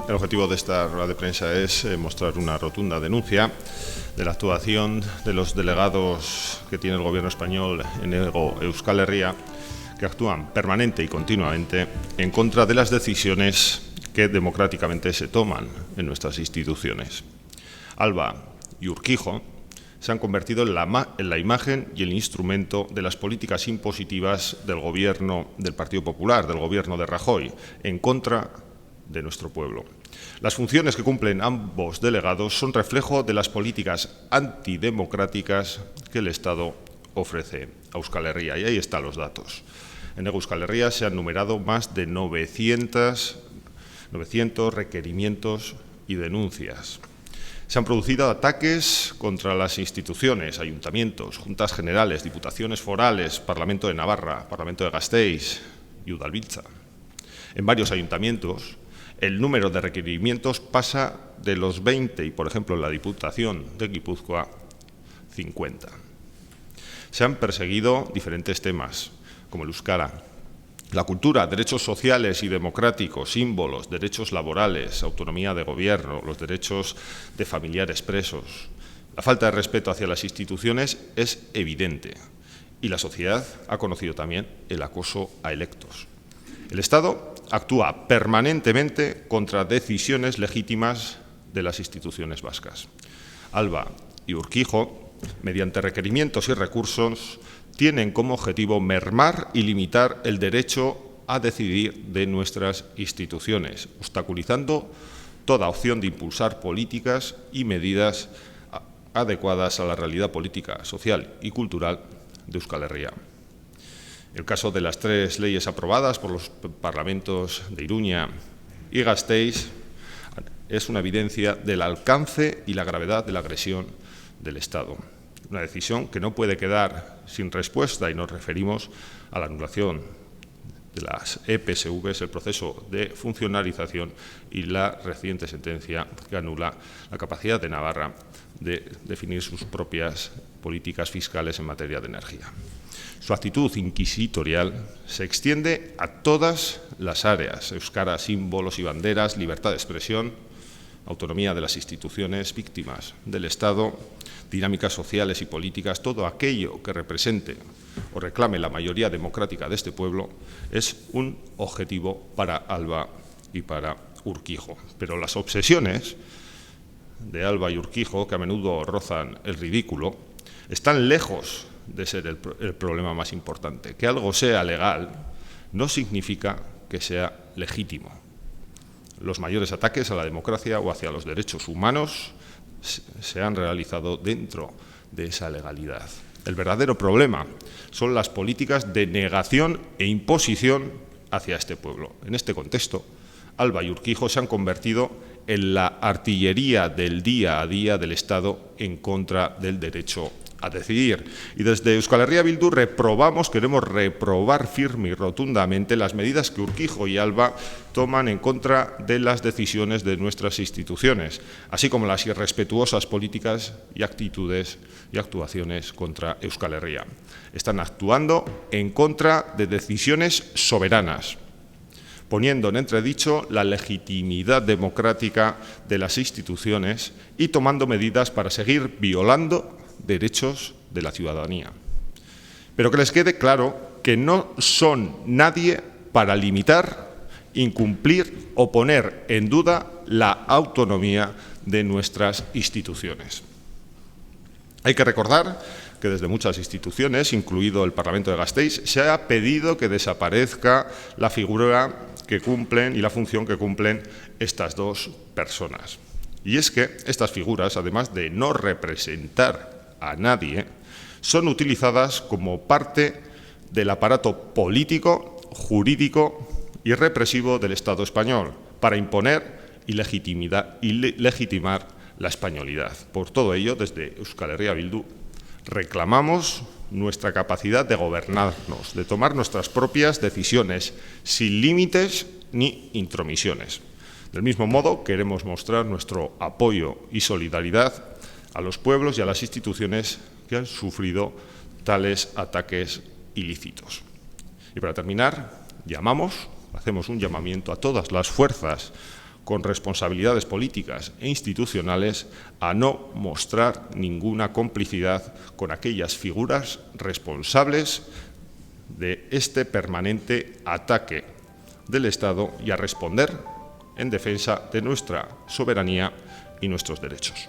El objetivo de esta rueda de prensa es mostrar una rotunda denuncia de la actuación de los delegados que tiene el gobierno español en Hego Euskal Herria, que actúan permanente y continuamente en contra de las decisiones que democráticamente se toman en nuestras instituciones. Alba y Urquijo se han convertido en la imagen y el instrumento de las políticas impositivas del gobierno del Partido Popular, del gobierno de Rajoy, en contra de nuestro pueblo. Las funciones que cumplen ambos delegados son reflejo de las políticas antidemocráticas que el Estado ofrece a Euskal Herria. Y ahí están los datos. En Euskal Herria se han numerado más de 900 requerimientos y denuncias. Se han producido ataques contra las instituciones, ayuntamientos, juntas generales, diputaciones forales, Parlamento de Navarra, Parlamento de Gasteiz y Udalbiltza. En varios ayuntamientos, el número de requerimientos pasa de los 20 y, por ejemplo, en la Diputación de Guipúzcoa, 50. Se han perseguido diferentes temas, como el euskara, la cultura, derechos sociales y democráticos, símbolos, derechos laborales, autonomía de gobierno, los derechos de familiares presos. La falta de respeto hacia las instituciones es evidente y la sociedad ha conocido también el acoso a electos. El Estado actúa permanentemente contra decisiones legítimas de las instituciones vascas. Alba y Urquijo, mediante requerimientos y recursos, tienen como objetivo mermar y limitar el derecho a decidir de nuestras instituciones, obstaculizando toda opción de impulsar políticas y medidas adecuadas a la realidad política, social y cultural de Euskal Herria. El caso de las 3 leyes aprobadas por los parlamentos de Iruña y Gasteiz es una evidencia del alcance y la gravedad de la agresión del Estado. Una decisión que no puede quedar sin respuesta y nos referimos a la anulación de las EPSVs, el proceso de funcionalización y la reciente sentencia que anula la capacidad de Navarra de definir sus propias políticas fiscales en materia de energía. Su actitud inquisitorial se extiende a todas las áreas: euskara, símbolos y banderas, libertad de expresión, autonomía de las instituciones, víctimas del Estado, dinámicas sociales y políticas. Todo aquello que represente o reclame la mayoría democrática de este pueblo es un objetivo para Alba y para Urquijo. Pero las obsesiones de Alba y Urquijo, que a menudo rozan el ridículo, están lejos de ser el problema más importante. Que algo sea legal no significa que sea legítimo. Los mayores ataques a la democracia o hacia los derechos humanos se han realizado dentro de esa legalidad. El verdadero problema son las políticas de negación e imposición hacia este pueblo. En este contexto, Alba y Urquijo se han convertido en la artillería del día a día del Estado en contra del derecho a decidir. Y desde Euskal Herria Bildu queremos reprobar firme y rotundamente las medidas que Urquijo y Alba toman en contra de las decisiones de nuestras instituciones, así como las irrespetuosas políticas y actitudes y actuaciones contra Euskal Herria. Están actuando en contra de decisiones soberanas, poniendo en entredicho la legitimidad democrática de las instituciones y tomando medidas para seguir violando derechos de la ciudadanía. Pero que les quede claro que no son nadie para limitar, incumplir o poner en duda la autonomía de nuestras instituciones. Hay que recordar que desde muchas instituciones, incluido el Parlamento de Gasteiz, se ha pedido que desaparezca la figura que cumplen y la función que cumplen estas dos personas. Y es que estas figuras, además de no representar a nadie, son utilizadas como parte del aparato político, jurídico y represivo del Estado español para imponer y legitimar la españolidad. Por todo ello, desde Euskal Herria Bildu reclamamos nuestra capacidad de gobernarnos, de tomar nuestras propias decisiones, sin límites ni intromisiones. Del mismo modo, queremos mostrar nuestro apoyo y solidaridad a los pueblos y a las instituciones que han sufrido tales ataques ilícitos. Y para terminar, hacemos un llamamiento a todas las fuerzas con responsabilidades políticas e institucionales, a no mostrar ninguna complicidad con aquellas figuras responsables de este permanente ataque del Estado y a responder en defensa de nuestra soberanía y nuestros derechos.